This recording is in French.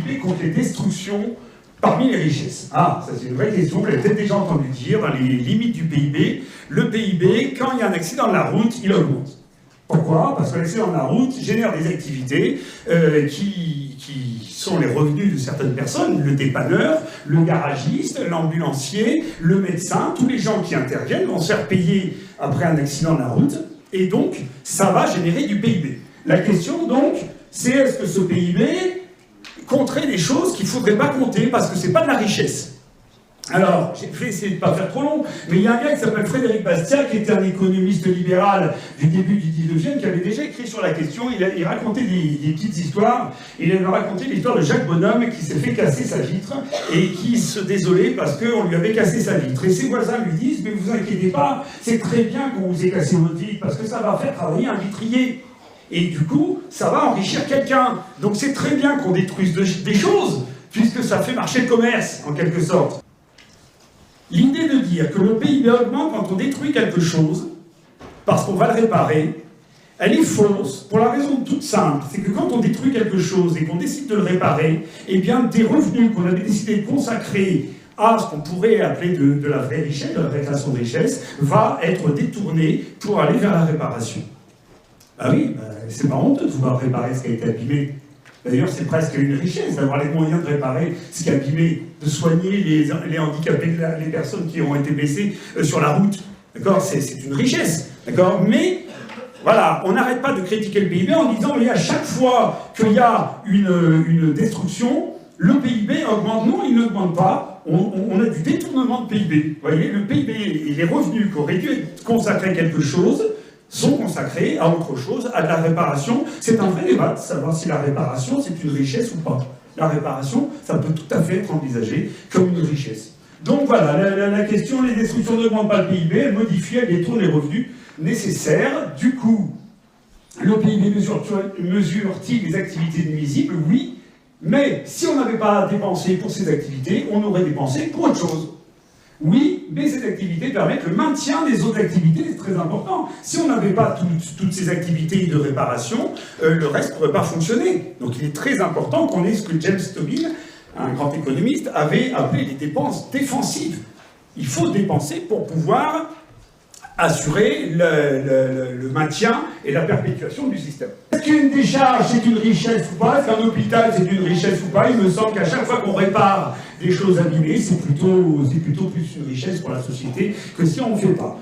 PIB contre les destructions parmi les richesses. Ah, ça c'est une vraie question, vous l'avez peut-être déjà entendu dire, dans les limites du PIB. Le PIB, quand il y a un accident de la route, il augmente. Pourquoi? Parce que l'accident de la route génère des activités qui sont les revenus de certaines personnes, le dépanneur, le garagiste, l'ambulancier, le médecin, tous les gens qui interviennent vont se faire payer après un accident de la route, et donc ça va générer du PIB. La question donc, c'est est-ce que ce PIB compterait des choses qu'il ne faudrait pas compter parce que c'est pas de la richesse. Alors, je vais essayer de ne pas faire trop long, mais il y a un gars qui s'appelle Frédéric Bastiat, qui était un économiste libéral du début du 19e, qui avait déjà écrit sur la question. Il racontait des petites histoires. Il avait raconté l'histoire de Jacques Bonhomme qui s'est fait casser sa vitre et qui se désolait parce qu'on lui avait cassé sa vitre. Et ses voisins lui disent « Mais vous inquiétez pas, c'est très bien qu'on vous ait cassé votre vitre parce que ça va faire travailler un vitrier. Et du coup, ça va enrichir quelqu'un. Donc c'est très bien qu'on détruise des choses, puisque ça fait marcher le commerce, en quelque sorte. » L'idée de dire que le PIB augmente quand on détruit quelque chose, parce qu'on va le réparer, elle est fausse, pour la raison toute simple, c'est que quand on détruit quelque chose et qu'on décide de le réparer, eh bien des revenus qu'on avait décidé de consacrer à ce qu'on pourrait appeler de la vraie richesse, de la vraie création de richesse, va être détourné pour aller vers la réparation. Ah oui, c'est pas honteux de vouloir réparer ce qui a été abîmé. D'ailleurs, c'est presque une richesse d'avoir les moyens de réparer ce qui est abîmé, de soigner les handicapés, les personnes qui ont été blessées sur la route. D'accord? C'est une richesse. D'accord? Mais, voilà, on n'arrête pas de critiquer le PIB en disant mais à chaque fois qu'il y a une destruction, le PIB augmente. Non, il n'augmente pas. On a du détournement de PIB. Vous voyez, le PIB et les revenus qui auraient dû être consacrés à quelque chose sont consacrés à autre chose, à de la réparation. C'est un vrai débat de savoir si la réparation, c'est une richesse ou pas. La réparation, ça peut tout à fait être envisagé comme une richesse. Donc voilà, la question, les destructions n'augmentent pas le PIB, elles modifient, elles détournent les revenus nécessaires. Du coup, le PIB mesure-t-il les activités nuisibles? Oui, mais si on n'avait pas dépensé pour ces activités, on aurait dépensé pour autre chose. Oui, mais ces activités permettent le maintien des autres activités, c'est très important. Si on n'avait pas toutes ces activités de réparation, le reste ne pourrait pas fonctionner. Donc il est très important qu'on ait ce que James Tobin, un grand économiste, avait appelé les dépenses défensives. Il faut dépenser pour pouvoir assurer le maintien et la perpétuation du système. Est-ce qu'une décharge c'est une richesse ou pas? Est-ce qu'un hôpital c'est une richesse ou pas? Il me semble qu'à chaque fois qu'on répare des choses abîmées, c'est plutôt plus une richesse pour la société que si on ne fait pas.